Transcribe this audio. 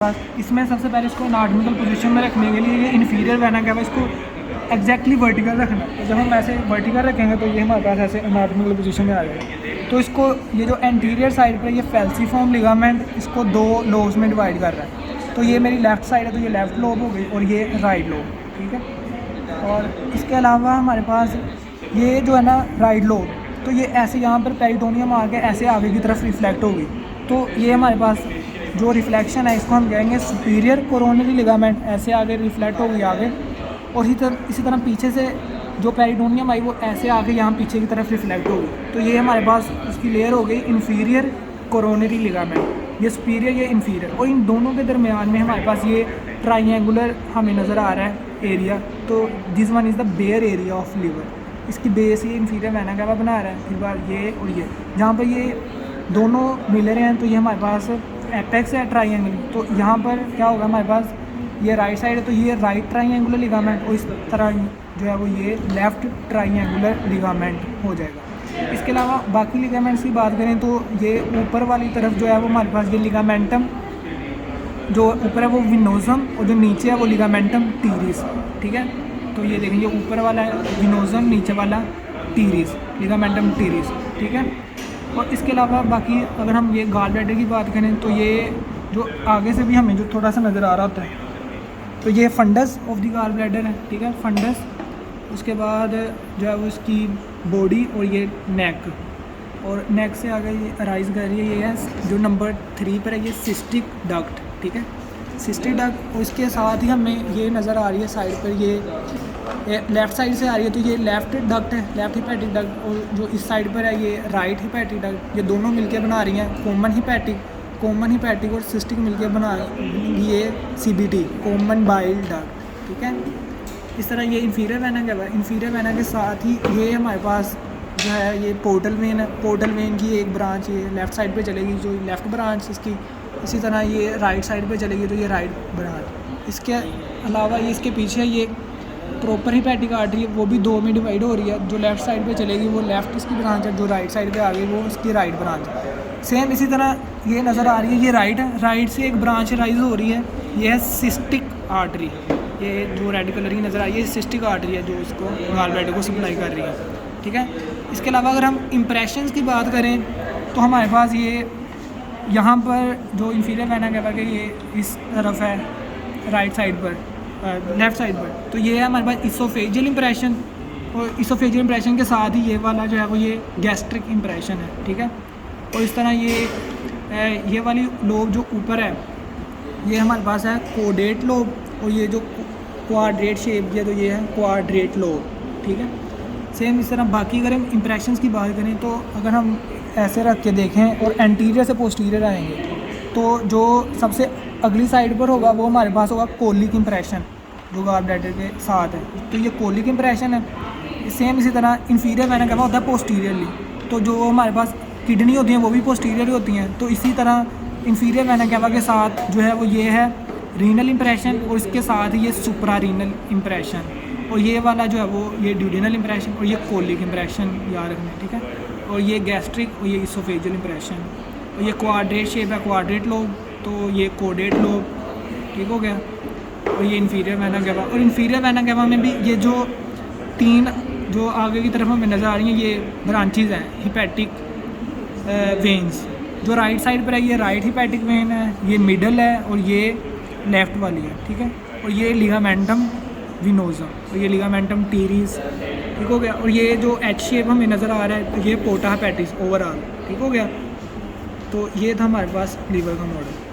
इसमें सबसे पहले इसको एनाटॉमिकल पोजीशन में रखने के लिए ये इन्फीरियर वेना क्या है इसको एग्जैक्टली वर्टिकल रखना है। तो जब हम ऐसे वर्टिकल रखेंगे तो ये हमारे पास ऐसे एनाटॉमिकल पोजीशन में आ जाएगा। तो इसको ये जो एंटीरियर साइड पर ये फैल्सीफॉर्म लिगामेंट इसको दो लोब्स में डिवाइड कर रहा है। तो ये मेरी लेफ़्ट साइड है तो ये लेफ़्ट लोब हो गई और ये राइट लोब, ठीक है। और इसके अलावा हमारे पास ये जो है ना राइट लोब, तो ये ऐसे यहाँ पर पेरिटोनियम आके ऐसे आगे की तरफ रिफ्लेक्ट होगी। तो ये हमारे पास जो रिफ्लेक्शन है इसको हम कहेंगे सुपीरियर कोरोनरी लिगामेंट, ऐसे आगे रिफ्लेक्ट होगी आगे। और इसी तरह पीछे से जो पेरिटोनियम आई वो ऐसे आगे यहाँ पीछे की तरफ रिफ्लेक्ट होगी। तो ये हमारे पास उसकी लेयर हो गई इन्फीरियर कोरोनरी लिगामेंट, ये सुपीरियर ये इन्फीरियर। और इन दोनों के दरमियान में हमारे पास ये ट्राइंगुलर हमें नज़र आ रहा है एरिया। तो this one is the bare area of liver, इसकी बेस ये इन्फीरियर वेना कैवा बना रहा है। फिर बार ये और ये जहाँ पर ये दोनों मिल रहे हैं तो ये हमारे पास एपेक्स है ट्राइंगल। तो यहाँ पर क्या होगा हमारे पास ये राइट साइड है तो ये राइट ट्राइंगुलर लिगामेंट, और इस तरह जो है वो ये लेफ़्ट ट्राइंगुलर लिगामेंट हो जाएगा। इसके अलावा बाकी लिगामेंट्स की बात करें तो ये ऊपर वाली तरफ जो है वो हमारे पास ये लिगामेंटम जो ऊपर है वो विनोजम, और जो नीचे है वो लिगामेंटम टीरिस, ठीक है। तो ये देखें ये ऊपर वाला है विनोजम, नीचे वाला टीरिस, लिगामेंटम टीरिस, ठीक है। और इसके अलावा बाकी अगर हम ये गॉल ब्लैडर की बात करें तो ये जो आगे से भी हमें जो थोड़ा सा नज़र आ रहा होता है तो ये fundus of the gall bladder है, ठीक है, फंडस। उसके बाद जो है वो इसकी बॉडी और ये नेक, और नेक से आगे ये अराइज कर रही है ये है जो नंबर 3 पर है ये सिस्टिक डक्ट, ठीक है, सिस्टिक डक्ट। और इसके साथ ही हमें ये नज़र आ रही है साइड पर ये लेफ़्ट साइड से आ रही है तो ये लेफ़्ट डक्ट है, लेफ़्ट हिपैटिक डक्ट। और जो इस साइड पर है ये राइट हिपैटिक डक्ट। ये दोनों मिलके बना रही हैं कॉमन हिपैटिक और सिस्टिक मिलके बना ये CBD, कॉमन बाइल डक्ट, ठीक है। इस तरह ये इन्फीरियर वेना क्या है, इन्फीरियर वेना के साथ ही ये हमारे पास जो है ये पोर्टल वेन है। पोर्टल वेन की एक ब्रांच ये लेफ़्ट साइड पे चलेगी जो लेफ़्ट ब्रांच इसकी, इसी तरह ये राइट साइड पे चलेगी तो ये राइट ब्रांच। इसके अलावा ये इसके पीछे ये प्रॉपर हिपैटिक आर्टरी है वो भी 2 में डिवाइड हो रही है। जो लेफ़्ट साइड पे चलेगी वो लेफ़्ट इसकी ब्रांच है, जो राइट साइड पे आ गई वो इसकी राइट ब्रांच है। सेम इसी तरह ये नज़र आ रही है ये राइट है, राइट से एक ब्रांच राइज हो रही है, ये है सिस्टिक आर्टरी। ये जो रेड कलर की नज़र आ रही है सिस्टिक आर्टरी है जो इसको गॉल ब्लैडर को सप्लाई कर रही है, ठीक है। इसके अलावा अगर हम इम्प्रेशंस की बात करें तो हमारे पास ये यहाँ पर जो इन्फीरियर वेना कैवा के ये इस तरफ है राइट साइड पर, लेफ़्ट साइड पर। तो ये है हमारे पास इसोफेजियल इंप्रेशन, और इसोफेजियल इंप्रेशन के साथ ही ये वाला जो है वो ये गैस्ट्रिक इंप्रेशन है, ठीक है। और इस तरह ये वाली लोब जो ऊपर है ये हमारे पास है कोडेट लोब, और ये जो क्वाड्रेट शेप है तो ये है क्वाड्रेट लोब, ठीक है। सेम इस तरह बाकी अगर हम इंप्रेशंस की बात करें तो अगर हम ऐसे रख के देखें और एंटीरियर से पोस्टीरियर आएंगे तो जो सबसे अगली साइड पर होगा वो हमारे पास होगा कोलिक इंप्रेशन जो गॉल ब्लैडर के साथ है। तो ये कोलिक इंप्रेशन है। सेम इसी तरह इन्फीरियर वेना कैवा होता है पोस्टीरियरली, तो जो हमारे पास किडनी होती हैं वो भी पोस्टीरियर होती हैं। तो इसी तरह इन्फीरियर वेना कैवा के साथ जो है वो ये है रीनल इंप्रेशन, और इसके साथ ही ये सुप्रा रीनल इंप्रेशन, और ये वाला जो है वो ये ड्यूडेनल इंप्रेशन, और ये कोलिक इंप्रेशन याद रखना, ठीक है। और ये गैस्ट्रिक और ये इसोफेजियल इंप्रेशन, और ये क्वाड्रेट शेप है क्वाड्रेट लोब, तो ये कोडेट लोब, ठीक हो गया। और ये इन्फीरियर वेना कैवा, और इन्फीरियर वेना कैवा में भी ये जो 3 जो आगे की तरफ हमें नज़र आ रही हैं ये ब्रांचेज़ हैं हिपैटिक वेन्स। जो राइट साइड पर है ये राइट हिपैटिक वेन है, ये मिडल है और ये लेफ़्ट वाली है, ठीक है। और ये लिगामेंटम विनोजम, और ये लिगामेंटम टीरिस, ठीक हो गया। और ये जो H शेप हमें नज़र आ रहा है तो ये पोर्टा हेपेटिस ओवरऑल, ठीक हो गया। तो ये था हमारे पास लीवर का मॉडल।